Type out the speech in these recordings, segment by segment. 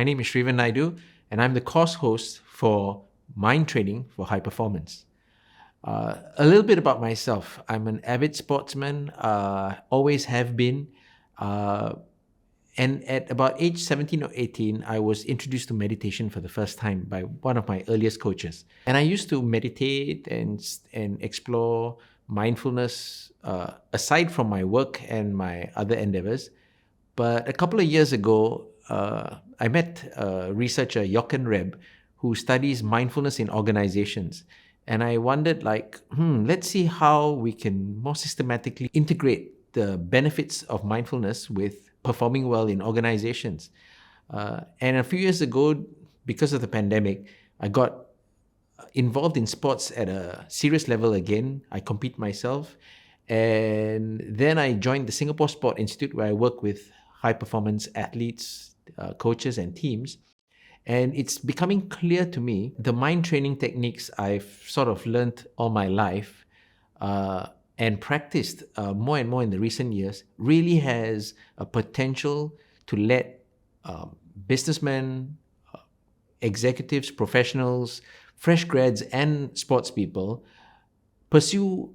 My name is Sriven Naidu, and I'm the course host for Mind Training for High Performance. A little bit about myself. I'm an avid sportsman, always have been. And at about age 17 or 18, I was introduced to meditation for the first time by one of my earliest coaches. And I used to meditate and explore mindfulness aside from my work and my other endeavors. But a couple of years ago, I met researcher Jochen Reb, who studies mindfulness in organizations. And I wondered, let's see how we can more systematically integrate the benefits of mindfulness with performing well in organizations. And a few years ago, because of the pandemic, I got involved in sports at a serious level again. I compete myself. And then I joined the Singapore Sport Institute, where I work with high-performance athletes, coaches, and teams. And it's becoming clear to me the mind training techniques I've sort of learned all my life and practiced more and more in the recent years really has a potential to let businessmen, executives, professionals, fresh grads, and sports people pursue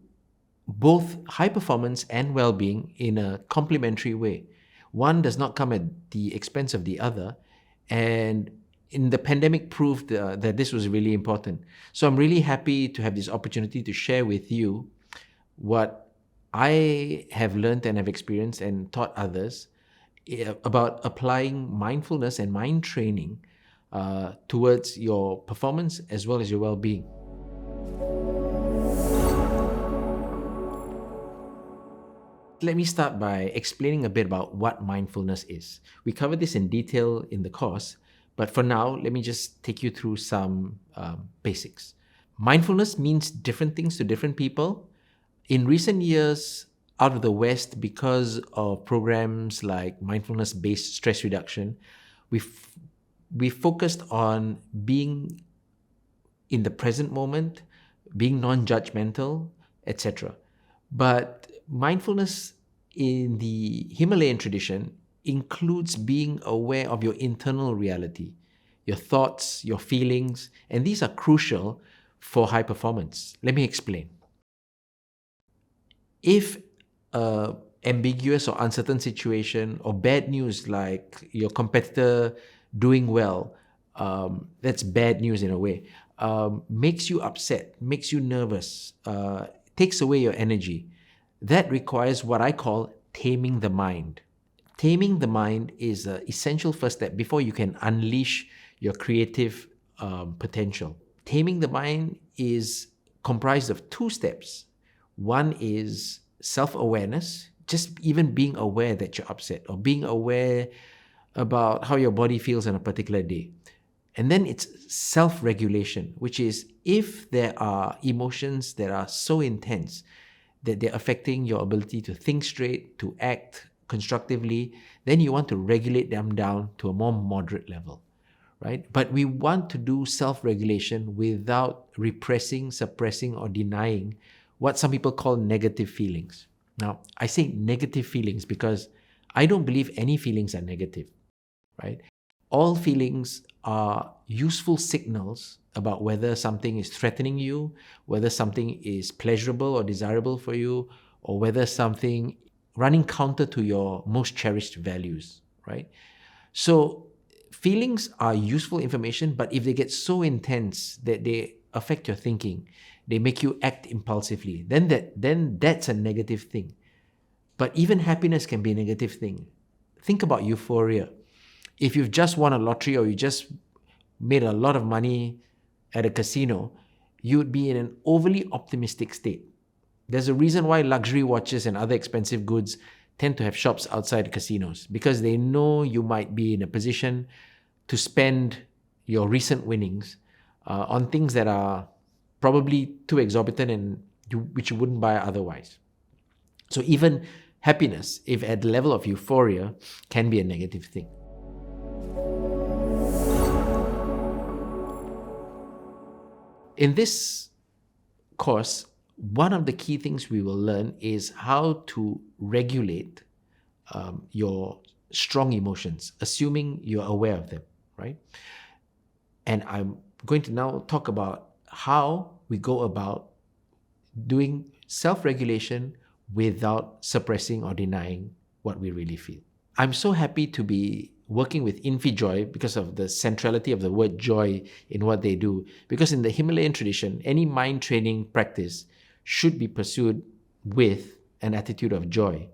both high performance and well-being in a complementary way. One does not come at the expense of the other, and in the pandemic proved that this was really important. So I'm really happy to have this opportunity to share with you what I have learned and have experienced and taught others about applying mindfulness and mind training towards your performance as well as your well-being. Let me start by explaining a bit about what mindfulness is. We cover this in detail in the course, but for now, let me just take you through some basics. Mindfulness means different things to different people. In recent years, out of the West, because of programs like mindfulness-based stress reduction, we focused on being in the present moment, being non-judgmental, etc. But mindfulness in the Himalayan tradition includes being aware of your internal reality, your thoughts, your feelings, and these are crucial for high performance. Let me explain. If an ambiguous or uncertain situation or bad news like your competitor doing well, that's bad news in a way, makes you upset, makes you nervous, takes away your energy, that requires what I call taming the mind. Taming the mind is an essential first step before you can unleash your creative potential. Taming the mind is comprised of two steps. One is self-awareness, just even being aware that you're upset or being aware about how your body feels on a particular day. And then it's self-regulation, which is if there are emotions that are so intense that they're affecting your ability to think straight, to act constructively, then you want to regulate them down to a more moderate level, right? But we want to do self-regulation without repressing, suppressing, or denying what some people call negative feelings. Now, I say negative feelings because I don't believe any feelings are negative, right? All feelings are useful signals about whether something is threatening you, whether something is pleasurable or desirable for you, or whether something running counter to your most cherished values, right? So feelings are useful information, but if they get so intense that they affect your thinking, they make you act impulsively, then that's a negative thing. But even happiness can be a negative thing. Think about euphoria. If you've just won a lottery or you just made a lot of money at a casino, you would be in an overly optimistic state. There's a reason why luxury watches and other expensive goods tend to have shops outside casinos, because they know you might be in a position to spend your recent winnings on things that are probably too exorbitant and which you wouldn't buy otherwise. So even happiness, if at the level of euphoria, can be a negative thing. In this course, one of the key things we will learn is how to regulate your strong emotions, assuming you're aware of them, right? And I'm going to now talk about how we go about doing self-regulation without suppressing or denying what we really feel. I'm so happy to be working with Infijoy because of the centrality of the word joy in what they do. Because in the Himalayan tradition, any mind training practice should be pursued with an attitude of joy.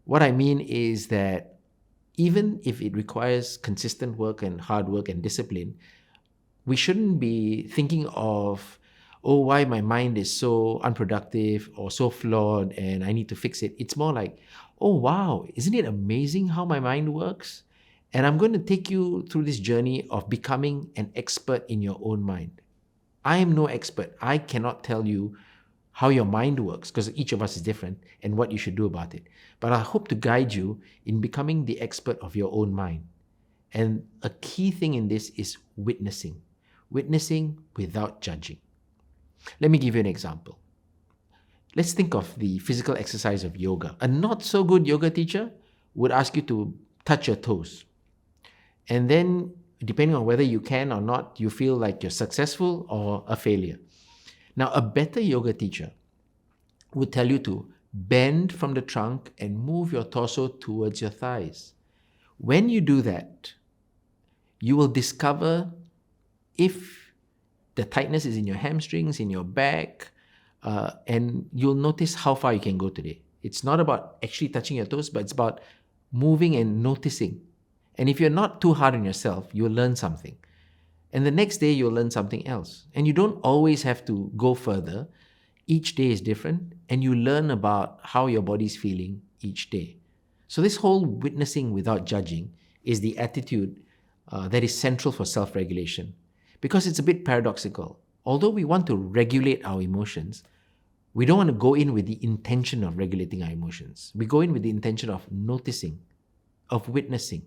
What I mean is that even if it requires consistent work and hard work and discipline, we shouldn't be thinking of, oh, why my mind is so unproductive or so flawed and I need to fix it. It's more like, oh, wow, isn't it amazing how my mind works? And I'm going to take you through this journey of becoming an expert in your own mind. I am no expert. I cannot tell you how your mind works, because each of us is different, and what you should do about it. But I hope to guide you in becoming the expert of your own mind. And a key thing in this is witnessing. Witnessing without judging. Let me give you an example. Let's think of the physical exercise of yoga. A not so good yoga teacher would ask you to touch your toes. And then, depending on whether you can or not, you feel like you're successful or a failure. Now, a better yoga teacher would tell you to bend from the trunk and move your torso towards your thighs. When you do that, you will discover if the tightness is in your hamstrings, in your back, and you'll notice how far you can go today. It's not about actually touching your toes, but it's about moving and noticing. And if you're not too hard on yourself, you'll learn something. And the next day, you'll learn something else. And you don't always have to go further. Each day is different, and you learn about how your body's feeling each day. So this whole witnessing without judging is the attitude that is central for self-regulation. Because it's a bit paradoxical. Although we want to regulate our emotions, we don't want to go in with the intention of regulating our emotions. We go in with the intention of noticing, of witnessing,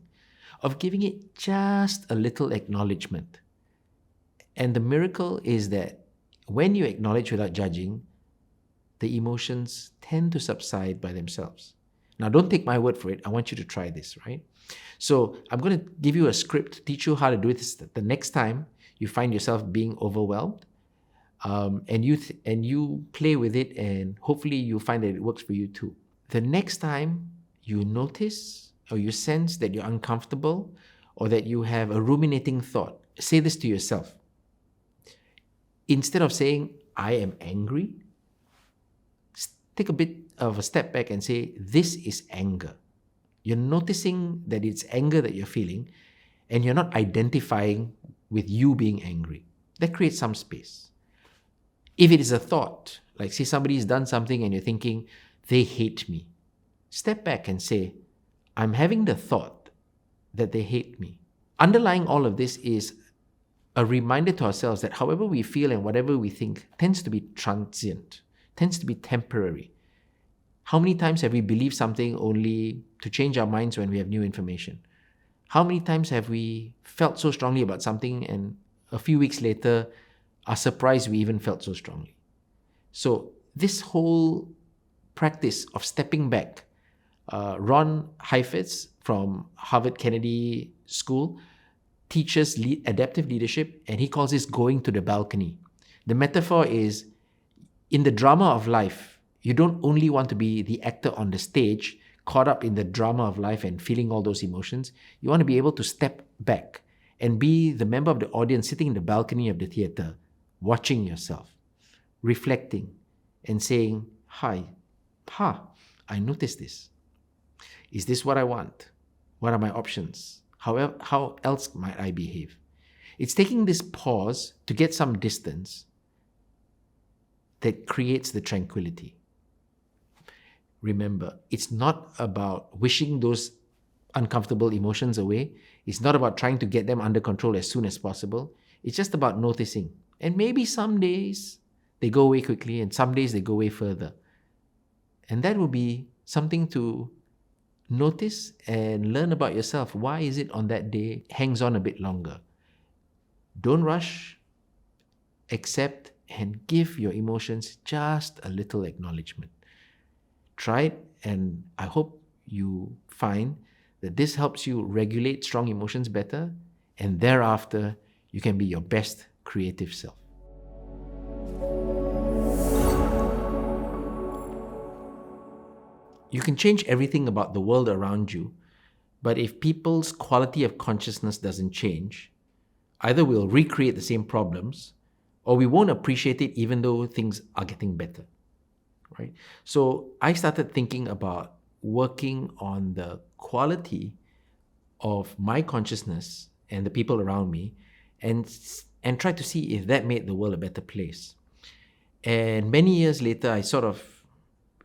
of giving it just a little acknowledgement. And the miracle is that when you acknowledge without judging, the emotions tend to subside by themselves. Now, don't take my word for it. I want you to try this, right? So I'm going to give you a script to teach you how to do this the next time you find yourself being overwhelmed, and you play with it, and hopefully you find that it works for you too. The next time you notice or you sense that you're uncomfortable or that you have a ruminating thought, say this to yourself. Instead of saying, I am angry, take a bit of a step back and say, this is anger. You're noticing that it's anger that you're feeling, and you're not identifying with you being angry. That creates some space. If it is a thought, like say somebody's done something and you're thinking, they hate me, step back and say, I'm having the thought that they hate me. Underlying all of this is a reminder to ourselves that however we feel and whatever we think tends to be transient, tends to be temporary. How many times have we believed something only to change our minds when we have new information? How many times have we felt so strongly about something and a few weeks later are surprised we even felt so strongly? So this whole practice of stepping back, Ron Heifetz from Harvard Kennedy School teaches adaptive leadership, and he calls this going to the balcony. The metaphor is, in the drama of life, you don't only want to be the actor on the stage, caught up in the drama of life and feeling all those emotions. You want to be able to step back and be the member of the audience sitting in the balcony of the theater, watching yourself, reflecting, and saying, I noticed this. Is this what I want? What are my options? How else might I behave? It's taking this pause to get some distance that creates the tranquility. Remember, it's not about wishing those uncomfortable emotions away. It's not about trying to get them under control as soon as possible. It's just about noticing. And maybe some days they go away quickly and some days they go away further. And that will be something to notice and learn about yourself. Why is it on that day hangs on a bit longer? Don't rush. Accept and give your emotions just a little acknowledgement. Try it, and I hope you find that this helps you regulate strong emotions better and thereafter, you can be your best creative self. You can change everything about the world around you, but if people's quality of consciousness doesn't change, either we'll recreate the same problems or we won't appreciate it even though things are getting better, right? So I started thinking about working on the quality of my consciousness and the people around me and tried to see if that made the world a better place. And many years later, I sort of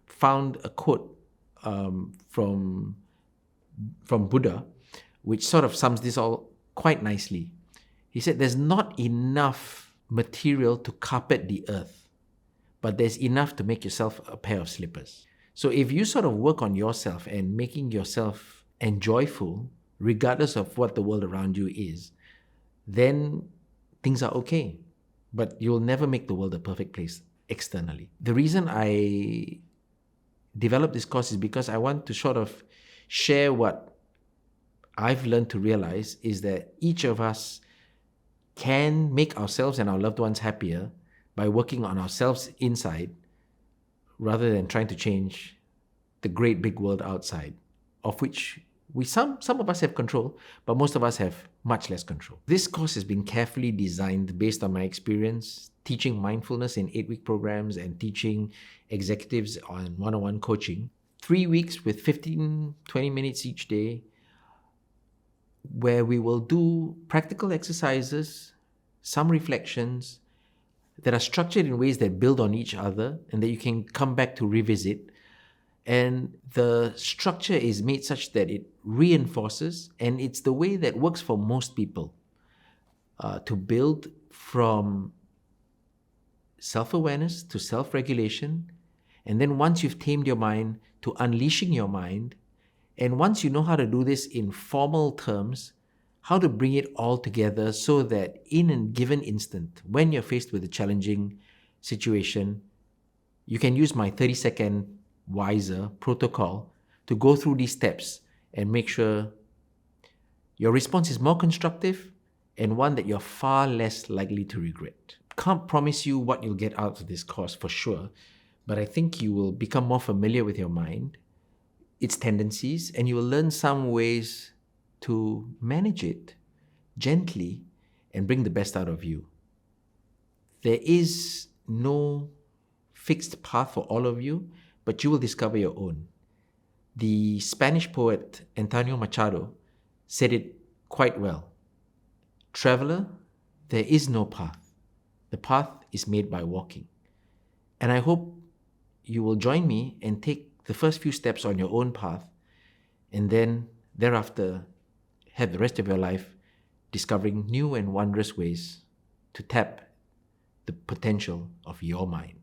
found a quote from Buddha, which sort of sums this all quite nicely. He said, there's not enough material to carpet the earth, but there's enough to make yourself a pair of slippers. So if you sort of work on yourself and making yourself enjoyable, regardless of what the world around you is, then things are okay. But you'll never make the world a perfect place externally. The reason I developed this course is because I want to sort of share what I've learned to realize is that each of us can make ourselves and our loved ones happier by working on ourselves inside rather than trying to change the great big world outside, of which some of us have control, but most of us have much less control. This course has been carefully designed based on my experience teaching mindfulness in 8-week programs and teaching executives on one-on-one coaching. 3 weeks with 15, 20 minutes each day, where we will do practical exercises, some reflections that are structured in ways that build on each other and that you can come back to revisit. And the structure is made such that it reinforces, and it's the way that works for most people to build from self-awareness to self-regulation. And then once you've tamed your mind, to unleashing your mind. And once you know how to do this in formal terms, how to bring it all together so that in a given instant, when you're faced with a challenging situation, you can use my 30-second wiser protocol to go through these steps and make sure your response is more constructive and one that you're far less likely to regret. Can't promise you what you'll get out of this course for sure, but I think you will become more familiar with your mind, its tendencies, and you will learn some ways to manage it gently and bring the best out of you. There is no fixed path for all of you, but you will discover your own. The Spanish poet Antonio Machado said it quite well. Traveler, there is no path. The path is made by walking. And I hope you will join me and take the first few steps on your own path, and then thereafter have the rest of your life discovering new and wondrous ways to tap the potential of your mind.